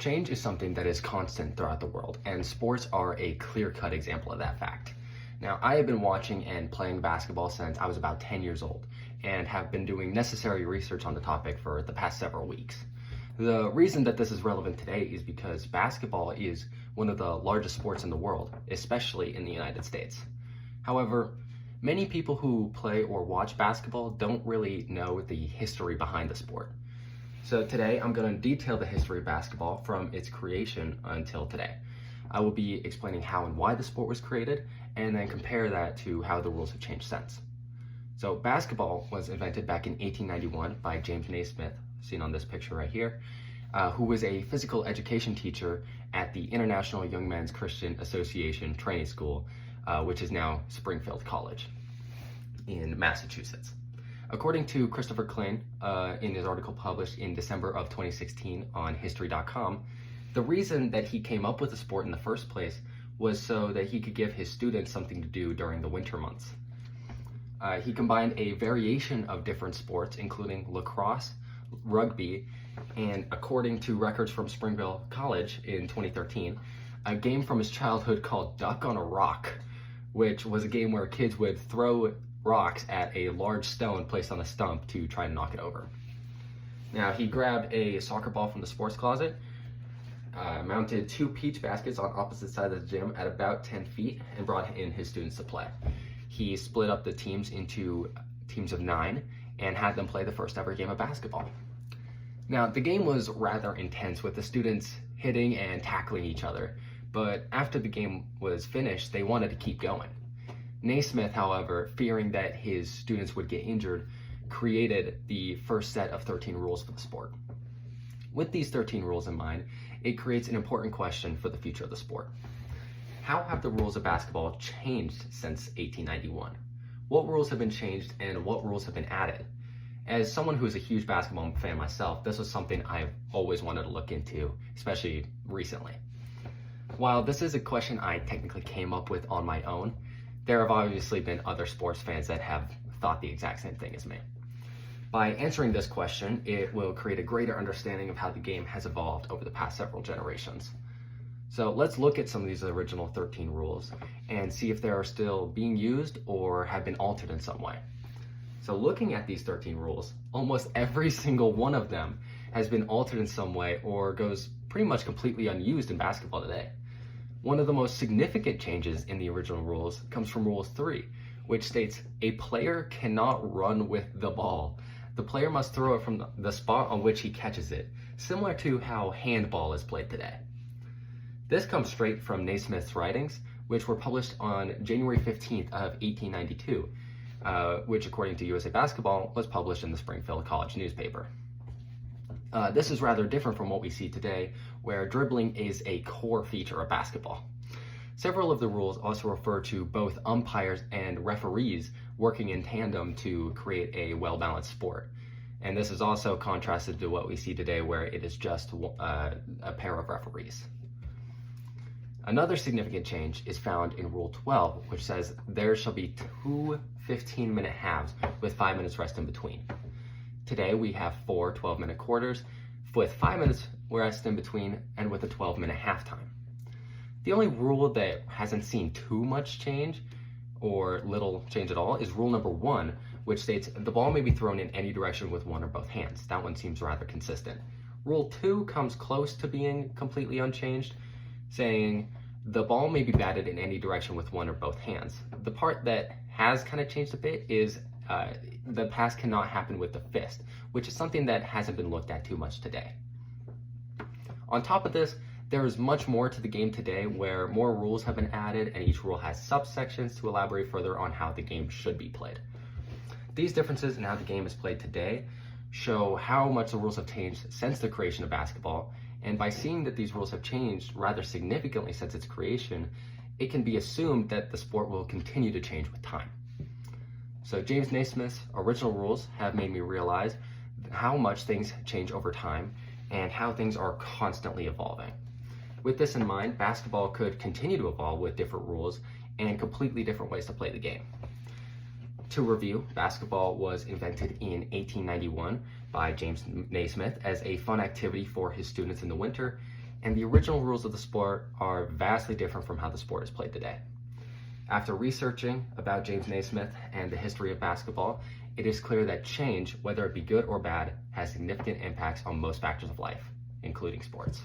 Change is something that is constant throughout the world, and sports are a clear-cut example of that fact. Now, I have been watching and playing basketball since I was about 10 years old, and have been doing necessary research on the topic for the past several weeks. The reason that this is relevant today is because basketball is one of the largest sports in the world, especially in the United States. However, many people who play or watch basketball don't really know the history behind the sport. So today I'm going to detail the history of basketball from its creation until today. I will be explaining how and why the sport was created, and then compare that to how the rules have changed since. So basketball was invented back in 1891 by James Naismith, seen on this picture right here, who was a physical education teacher at the International Young Men's Christian Association Training School, which is now Springfield College in Massachusetts. According to Christopher Klein, in his article published in December of 2016 on History.com, the reason that he came up with the sport in the first place was so that he could give his students something to do during the winter months. He combined a variation of different sports, including lacrosse, rugby, and according to records from Springfield College in 2013, a game from his childhood called Duck on a Rock, which was a game where kids would throw rocks at a large stone placed on a stump to try and knock it over. Now, he grabbed a soccer ball from the sports closet, mounted 2 peach baskets on opposite sides of the gym at about 10 feet, and brought in his students to play. He split up the teams into teams of 9 and had them play the first ever game of basketball. Now, the game was rather intense, with the students hitting and tackling each other, but after the game was finished, they wanted to keep going. Naismith, however, fearing that his students would get injured, created the first set of 13 rules for the sport. With these 13 rules in mind, it creates an important question for the future of the sport. How have the rules of basketball changed since 1891? What rules have been changed and what rules have been added? As someone who is a huge basketball fan myself, this was something I've always wanted to look into, especially recently. While this is a question I technically came up with on my own, there have obviously been other sports fans that have thought the exact same thing as me. By answering this question, it will create a greater understanding of how the game has evolved over the past several generations. So let's look at some of these original 13 rules and see if they are still being used or have been altered in some way. So looking at these 13 rules, almost every single one of them has been altered in some way or goes pretty much completely unused in basketball today. One of the most significant changes in the original rules comes from Rule 3, which states a player cannot run with the ball. The player must throw it from the spot on which he catches it, similar to how handball is played today. This comes straight from Naismith's writings, which were published on January 15th of 1892, which according to USA Basketball was published in the Springfield College newspaper. This is rather different from what we see today, where dribbling is a core feature of basketball. Several of the rules also refer to both umpires and referees working in tandem to create a well-balanced sport. And this is also contrasted to what we see today, where it is just a pair of referees. Another significant change is found in Rule 12, which says there shall be 2 15-minute halves with 5 minutes rest in between. Today we have 4 12-minute quarters with 5 minutes rest in between and with a 12-minute halftime. The only rule that hasn't seen too much change or little change at all is rule number 1, which states the ball may be thrown in any direction with one or both hands. That one seems rather consistent. Rule 2 comes close to being completely unchanged, saying the ball may be batted in any direction with one or both hands. The part that has kind of changed a bit is the pass cannot happen with the fist, which is something that hasn't been looked at too much today. On top of this, there is much more to the game today, where more rules have been added and each rule has subsections to elaborate further on how the game should be played. These differences in how the game is played today show how much the rules have changed since the creation of basketball, and by seeing that these rules have changed rather significantly since its creation, it can be assumed that the sport will continue to change with time. So James Naismith's original rules have made me realize how much things change over time and how things are constantly evolving. With this in mind, basketball could continue to evolve with different rules and completely different ways to play the game. To review, basketball was invented in 1891 by James Naismith as a fun activity for his students in the winter, and the original rules of the sport are vastly different from how the sport is played today. After researching about James Naismith and the history of basketball, it is clear that change, whether it be good or bad, has significant impacts on most factors of life, including sports.